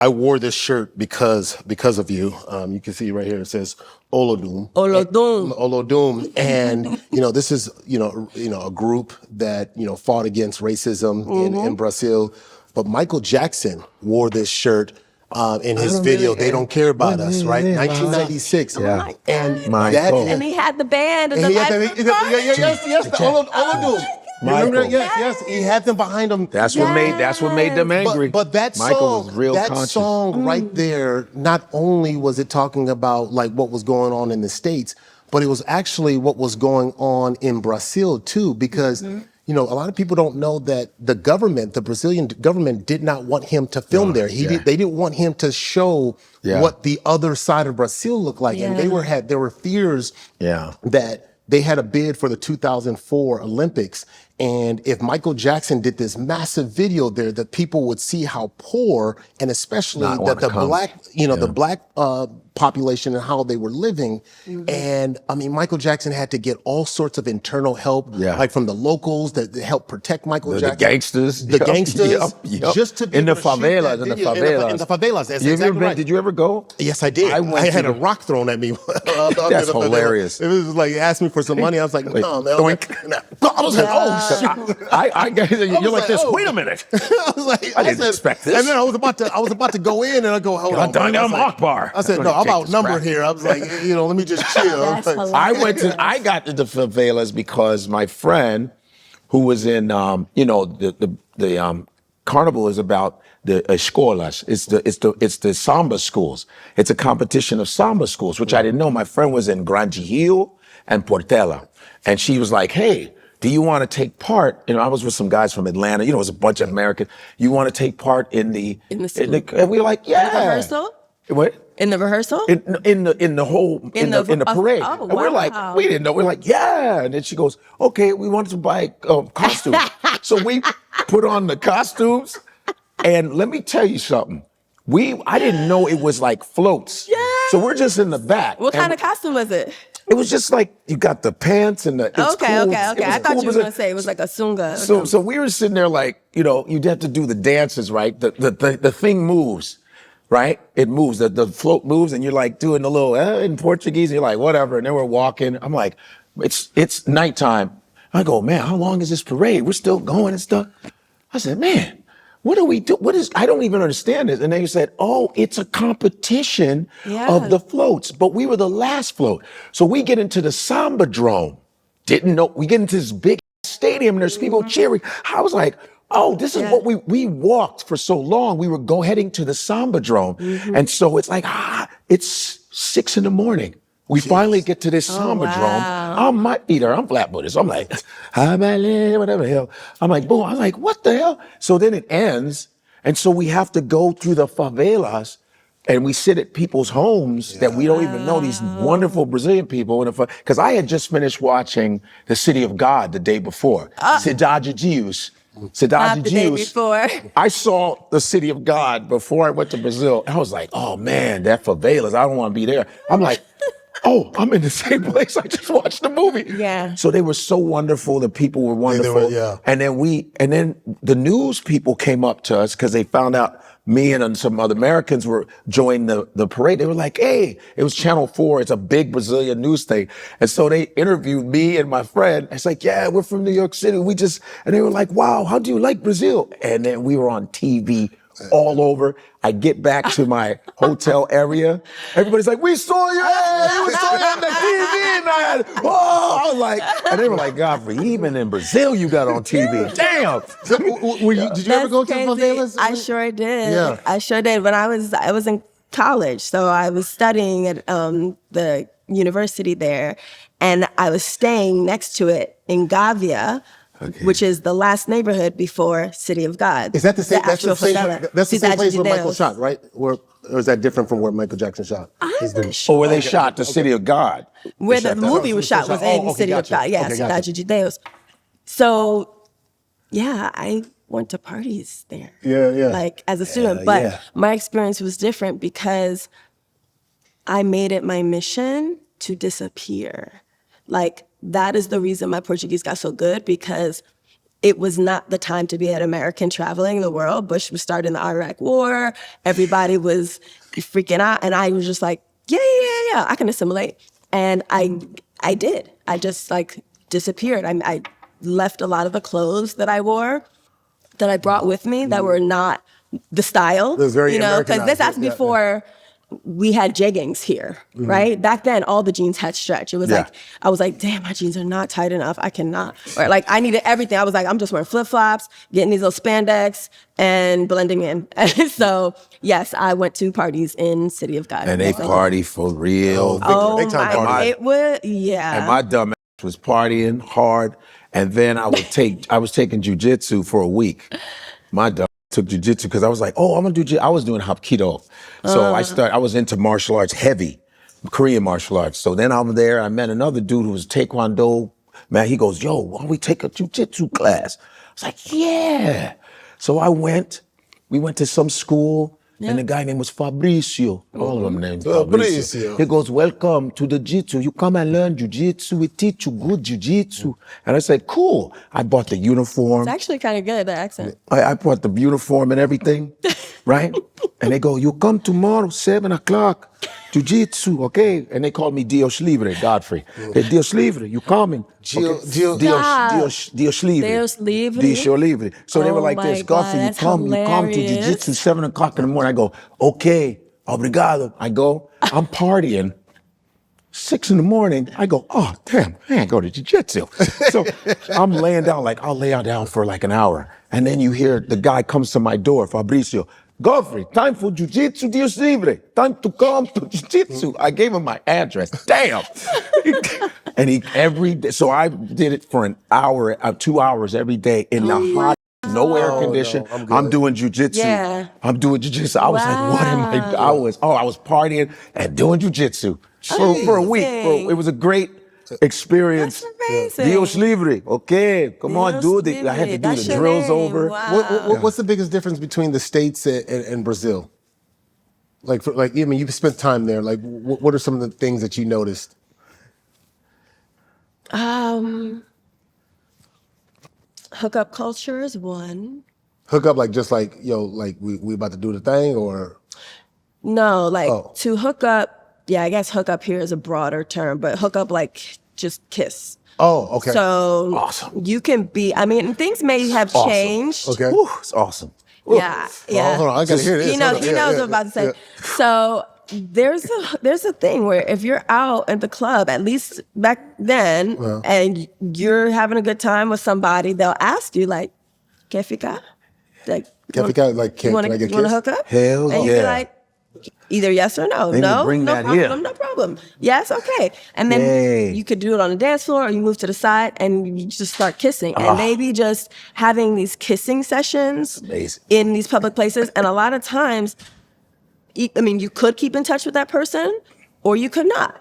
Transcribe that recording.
I wore this shirt because of you. You can see right here, it says Olodum. Olodum. Olodum. And, this is, a group that, fought against racism in Brazil. But Michael Jackson wore this shirt in his video, They Don't Care About Us, right? 1996. Yeah. And and he had the band and the yes, the Olodum. Michael. Yes, he had them behind him. That's what made them angry. But that Michael song, was real conscious. Right there, not only was it talking about like what was going on in the States, but it was actually what was going on in Brazil too, because a lot of people don't know that the Brazilian government did not want him to film there. They didn't want him to show what the other side of Brazil looked like. And there were fears that they had a bid for the 2004 Olympics. And if Michael Jackson did this massive video there, that people would see how poor, and especially the black population and how they were living. And I mean, Michael Jackson had to get all sorts of internal help, like from the locals that helped protect Michael Jackson. The gangsters. Just to be in the able to shoot favelas, that in the video. favelas. In the favelas, that's You exactly right. Did you ever go? Yes, I did. I had a rock thrown at me. That's hilarious. It was like, asked me for some money. I was like, no, man. I was like, oh, shoot. You're like this. Wait a minute. I was like, I didn't expect this. And then I was about to go in, and I go, hold on. I'm Akbar. I said, no, I'm outnumbered here. I was like, let me just chill. I got to the favelas because my friend, who was in, the carnival is about the escolas. It's the samba schools. It's a competition of samba schools, which I didn't know. My friend was in Grande Rio and Portela, and she was like, hey, do you want to take part? I was with some guys from Atlanta. It was a bunch of Americans. You want to take part in the and we were like, yeah. In the rehearsal? What? In the rehearsal? In the parade. Oh, and we're like, we didn't know. We're like, yeah. And then she goes, okay, we wanted to buy costumes. So we put on the costumes. And let me tell you something. I didn't know it was like floats. Yeah. So we're just in the back. What kind of costume was it? It was just like, you got the pants and the, Okay. I thought you were going to say it was like a sunga. So we were sitting there like, you'd have to do the dances, right? The thing moves, right? It moves, the float moves, and you're like doing the little, in Portuguese, and you're like, whatever. And then we're walking. I'm like, it's nighttime. I go, man, how long is this parade? We're still going and stuff. I said, man, what do we do? I don't even understand this. And then you said, oh, it's a competition of the floats, but we were the last float. So we get into the Samba Drome. Didn't know, we get into this big stadium and there's people cheering. I was like, oh, this is what we walked for so long. We were heading to the Samba Drome. And so it's like, it's 6 a.m. We finally get to this Samba Drome. I might be there. I'm flat-footed. So I'm like, whatever the hell. I'm like, boom. I'm like, what the hell? So then it ends. And so we have to go through the favelas and we sit at people's homes that we don't even know, these wonderful Brazilian people. Because I had just finished watching The City of God the day before. Cidade Deus. The day before. I saw The City of God before I went to Brazil. I was like, oh man, that favelas, I don't want to be there. I'm like, oh, I'm in the same place. I just watched the movie. Yeah. So they were so wonderful. The people were wonderful. And then the news people came up to us because they found out me and some other Americans were joining the parade. They were like, hey, it was Channel 4. It's a big Brazilian news thing. And so they interviewed me and my friend. It's like, yeah, we're from New York City. And they were like, wow, how do you like Brazil? And then we were on TV all over. I get back to my hotel area. Everybody's like, we saw you. We saw you on the TV. And I was like, and they were like, Godfrey, even in Brazil, you got on TV. Damn. So, did you ever go to the favelas? I sure did. Yeah. I sure did. When I was in college, so I was studying at the university there, and I was staying next to it in Gavia. Okay. Which is the last neighborhood before City of God. Is that the same? That's the same place where Michael shot, right? Or is that different from where Michael Jackson shot? I'm not sure. Or where they shot the City of God? Where the movie was shot was in the City of God. Yeah, Cidade de Deus. So, yeah, I went to parties there. Yeah. Like as a student, but my experience was different because I made it my mission to disappear. Like, that is the reason my Portuguese got so good, because it was not the time to be an American traveling the world. Bush was starting the Iraq War. Everybody was freaking out. And I was just like, yeah, I can assimilate. And I did. I just like disappeared. I left a lot of the clothes that I wore, that I brought with me, that were not the style. It was very because this Americanized. that's before we had jeggings here, right? Back then, all the jeans had stretch. It was like, I was like, damn, my jeans are not tight enough. I cannot. Or like, I needed everything. I was like, I'm just wearing flip-flops, getting these little spandex, and blending in. So, yes, I went to parties in City of God. And they party for real. Big time party. It was, yeah. And my dumb ass was partying hard. And then I was taking jujitsu for a week. My dumb took jujitsu because I was like, oh, I'm gonna do I was doing hapkido. So I was into martial arts heavy, Korean martial arts. So then I'm there, I met another dude who was taekwondo. Man, he goes, yo, why don't we take a jujitsu class? I was like, yeah. So we went to some school. And the guy name was Fabricio. All of them named Fabricio. He goes, welcome to the Jiu-Jitsu. You come and learn Jiu-Jitsu. We teach you good Jiu-Jitsu. And I said, cool. I bought the uniform. It's actually kind of good, the accent. I bought the uniform and everything, right? And they go, you come tomorrow, 7 o'clock, Jiu-Jitsu, okay? And they call me Dios Libre, Godfrey. Hey, Dios Libre, you coming? Dios Libre. Dios Libre? Dios Libre. So they were like this, my God, Godfrey, you that's come to hilarious. Jiu-Jitsu 7 o'clock in the morning. I go, okay, obrigado. I go, I'm partying. 6 in the morning, I go, oh, damn, I ain't go to jiu-jitsu. So I'm laying down, like, I'll lay down for like an hour. And then you hear the guy comes to my door, Fabricio, Godfrey, time for jiu-jitsu, Dios Libre. Time to come to jiu-jitsu. I gave him my address. Damn. And he, every day, so I did it for an hour, 2 hours every day in the hot, no air condition. No, I'm doing jujitsu. Yeah. I'm doing jujitsu. I was like, what am I? I was partying and doing jujitsu for a week. It was a great experience. That's amazing. Dios Libre. Okay, come on, Dios dude. I had to Libre. do That's the your drills name. over. Wow. What's the biggest difference between the States and Brazil? Like, I mean, you've spent time there. Like, what are some of the things that you noticed? Hookup culture is one. Hook up, like, just like, yo, like, we about to do the thing, or? No, like Oh. to hook up, yeah, I guess hook up here is a broader term, but hook up like just kiss. Oh, okay. So Awesome. you can be, I mean, things may have Awesome. changed. Okay. Whew, it's awesome. Yeah, yeah. Oh, hold on, I gotta hear this. He knows, Hold on. he knows what I'm about to say. So there's a thing where if you're out at the club, at least back then, and you're having a good time with somebody, they'll ask you like, "Que fica?" Like, Can I get you kissed? want to hook up? Hell and you be yeah. like, either yes or no. They No, bring no that problem, here. no problem. Yes, okay. And then Yay. you could do it on the dance floor, or you move to the side and you just start kissing. And maybe just having these kissing sessions Amazing. in these public places. And a lot of times, I mean, you could keep in touch with that person, or you could not.